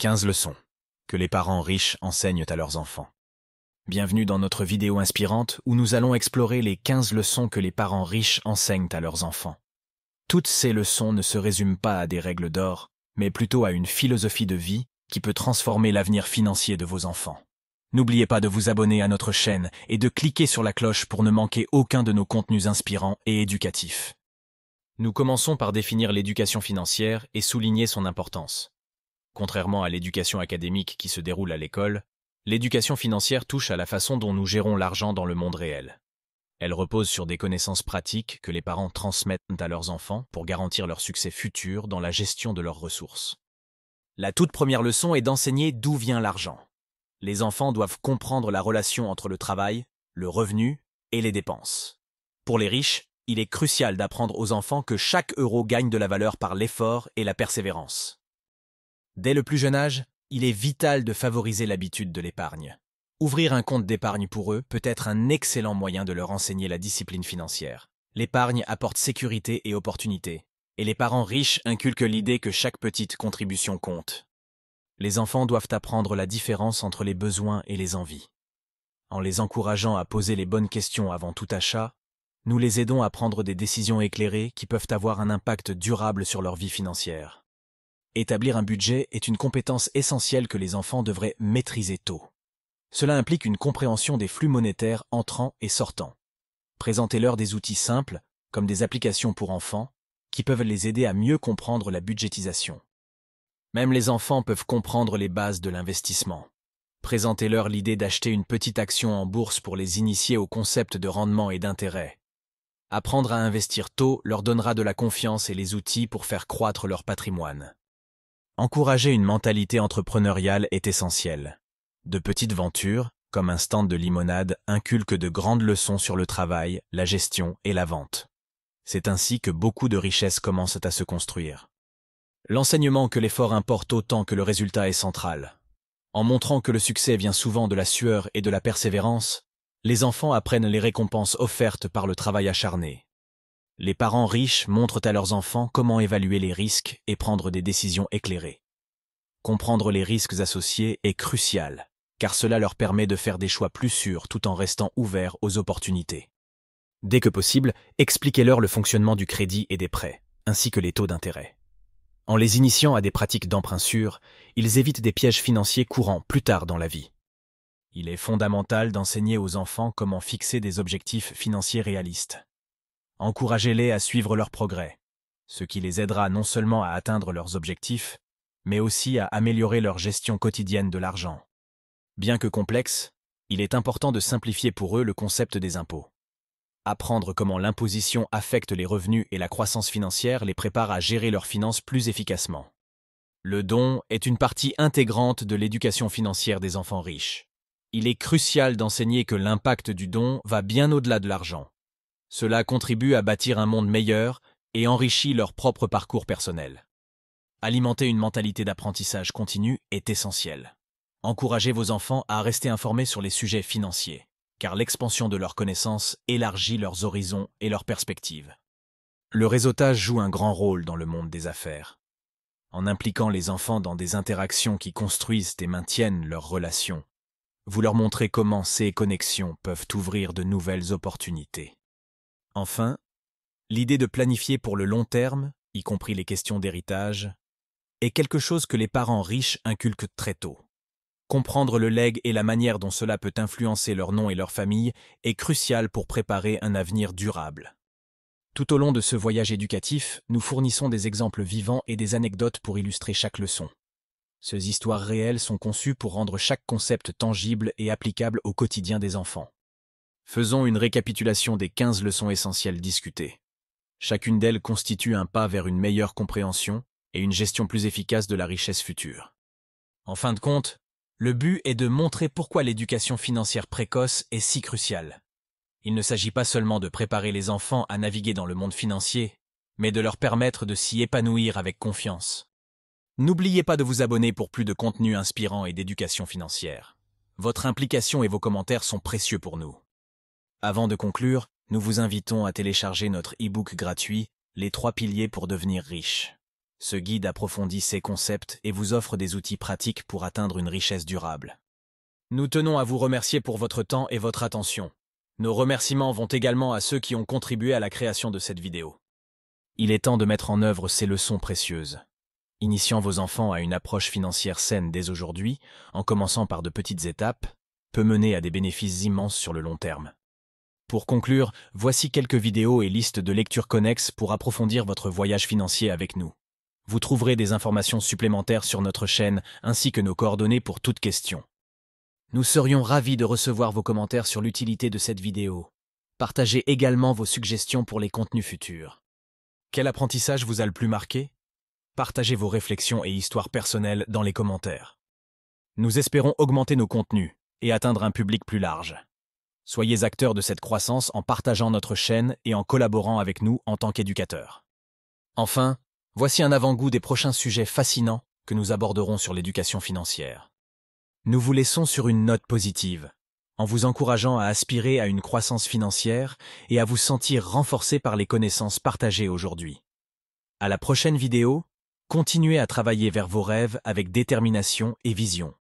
15 leçons que les parents riches enseignent à leurs enfants. Bienvenue dans notre vidéo inspirante où nous allons explorer les 15 leçons que les parents riches enseignent à leurs enfants. Toutes ces leçons ne se résument pas à des règles d'or, mais plutôt à une philosophie de vie qui peut transformer l'avenir financier de vos enfants. N'oubliez pas de vous abonner à notre chaîne et de cliquer sur la cloche pour ne manquer aucun de nos contenus inspirants et éducatifs. Nous commençons par définir l'éducation financière et souligner son importance. Contrairement à l'éducation académique qui se déroule à l'école, l'éducation financière touche à la façon dont nous gérons l'argent dans le monde réel. Elle repose sur des connaissances pratiques que les parents transmettent à leurs enfants pour garantir leur succès futur dans la gestion de leurs ressources. La toute première leçon est d'enseigner d'où vient l'argent. Les enfants doivent comprendre la relation entre le travail, le revenu et les dépenses. Pour les riches, il est crucial d'apprendre aux enfants que chaque euro gagne de la valeur par l'effort et la persévérance. Dès le plus jeune âge, il est vital de favoriser l'habitude de l'épargne. Ouvrir un compte d'épargne pour eux peut être un excellent moyen de leur enseigner la discipline financière. L'épargne apporte sécurité et opportunité, et les parents riches inculquent l'idée que chaque petite contribution compte. Les enfants doivent apprendre la différence entre les besoins et les envies. En les encourageant à poser les bonnes questions avant tout achat, nous les aidons à prendre des décisions éclairées qui peuvent avoir un impact durable sur leur vie financière. Établir un budget est une compétence essentielle que les enfants devraient maîtriser tôt. Cela implique une compréhension des flux monétaires entrants et sortants. Présentez-leur des outils simples, comme des applications pour enfants, qui peuvent les aider à mieux comprendre la budgétisation. Même les enfants peuvent comprendre les bases de l'investissement. Présentez-leur l'idée d'acheter une petite action en bourse pour les initier au concept de rendement et d'intérêt. Apprendre à investir tôt leur donnera de la confiance et les outils pour faire croître leur patrimoine. Encourager une mentalité entrepreneuriale est essentiel. De petites ventures, comme un stand de limonade, inculquent de grandes leçons sur le travail, la gestion et la vente. C'est ainsi que beaucoup de richesses commencent à se construire. L'enseignement que l'effort importe autant que le résultat est central. En montrant que le succès vient souvent de la sueur et de la persévérance, les enfants apprennent les récompenses offertes par le travail acharné. Les parents riches montrent à leurs enfants comment évaluer les risques et prendre des décisions éclairées. Comprendre les risques associés est crucial, car cela leur permet de faire des choix plus sûrs tout en restant ouverts aux opportunités. Dès que possible, expliquez-leur le fonctionnement du crédit et des prêts, ainsi que les taux d'intérêt. En les initiant à des pratiques d'emprunt sûr, ils évitent des pièges financiers courants plus tard dans la vie. Il est fondamental d'enseigner aux enfants comment fixer des objectifs financiers réalistes. Encouragez-les à suivre leur progrès, ce qui les aidera non seulement à atteindre leurs objectifs, mais aussi à améliorer leur gestion quotidienne de l'argent. Bien que complexe, il est important de simplifier pour eux le concept des impôts. Apprendre comment l'imposition affecte les revenus et la croissance financière les prépare à gérer leurs finances plus efficacement. Le don est une partie intégrante de l'éducation financière des enfants riches. Il est crucial d'enseigner que l'impact du don va bien au-delà de l'argent. Cela contribue à bâtir un monde meilleur et enrichit leur propre parcours personnel. Alimenter une mentalité d'apprentissage continu est essentiel. Encouragez vos enfants à rester informés sur les sujets financiers, car l'expansion de leurs connaissances élargit leurs horizons et leurs perspectives. Le réseautage joue un grand rôle dans le monde des affaires. En impliquant les enfants dans des interactions qui construisent et maintiennent leurs relations, vous leur montrez comment ces connexions peuvent ouvrir de nouvelles opportunités. Enfin, l'idée de planifier pour le long terme, y compris les questions d'héritage, est quelque chose que les parents riches inculquent très tôt. Comprendre le legs et la manière dont cela peut influencer leur nom et leur famille est crucial pour préparer un avenir durable. Tout au long de ce voyage éducatif, nous fournissons des exemples vivants et des anecdotes pour illustrer chaque leçon. Ces histoires réelles sont conçues pour rendre chaque concept tangible et applicable au quotidien des enfants. Faisons une récapitulation des 15 leçons essentielles discutées. Chacune d'elles constitue un pas vers une meilleure compréhension et une gestion plus efficace de la richesse future. En fin de compte, le but est de montrer pourquoi l'éducation financière précoce est si cruciale. Il ne s'agit pas seulement de préparer les enfants à naviguer dans le monde financier, mais de leur permettre de s'y épanouir avec confiance. N'oubliez pas de vous abonner pour plus de contenu inspirant et d'éducation financière. Votre implication et vos commentaires sont précieux pour nous. Avant de conclure, nous vous invitons à télécharger notre e-book gratuit « Les 3 piliers pour devenir riche ». Ce guide approfondit ces concepts et vous offre des outils pratiques pour atteindre une richesse durable. Nous tenons à vous remercier pour votre temps et votre attention. Nos remerciements vont également à ceux qui ont contribué à la création de cette vidéo. Il est temps de mettre en œuvre ces leçons précieuses. Initiant vos enfants à une approche financière saine dès aujourd'hui, en commençant par de petites étapes, peut mener à des bénéfices immenses sur le long terme. Pour conclure, voici quelques vidéos et listes de lectures connexes pour approfondir votre voyage financier avec nous. Vous trouverez des informations supplémentaires sur notre chaîne ainsi que nos coordonnées pour toute question. Nous serions ravis de recevoir vos commentaires sur l'utilité de cette vidéo. Partagez également vos suggestions pour les contenus futurs. Quel apprentissage vous a le plus marqué? Partagez vos réflexions et histoires personnelles dans les commentaires. Nous espérons augmenter nos contenus et atteindre un public plus large. Soyez acteurs de cette croissance en partageant notre chaîne et en collaborant avec nous en tant qu'éducateurs. Enfin, voici un avant-goût des prochains sujets fascinants que nous aborderons sur l'éducation financière. Nous vous laissons sur une note positive, en vous encourageant à aspirer à une croissance financière et à vous sentir renforcé par les connaissances partagées aujourd'hui. À la prochaine vidéo, continuez à travailler vers vos rêves avec détermination et vision.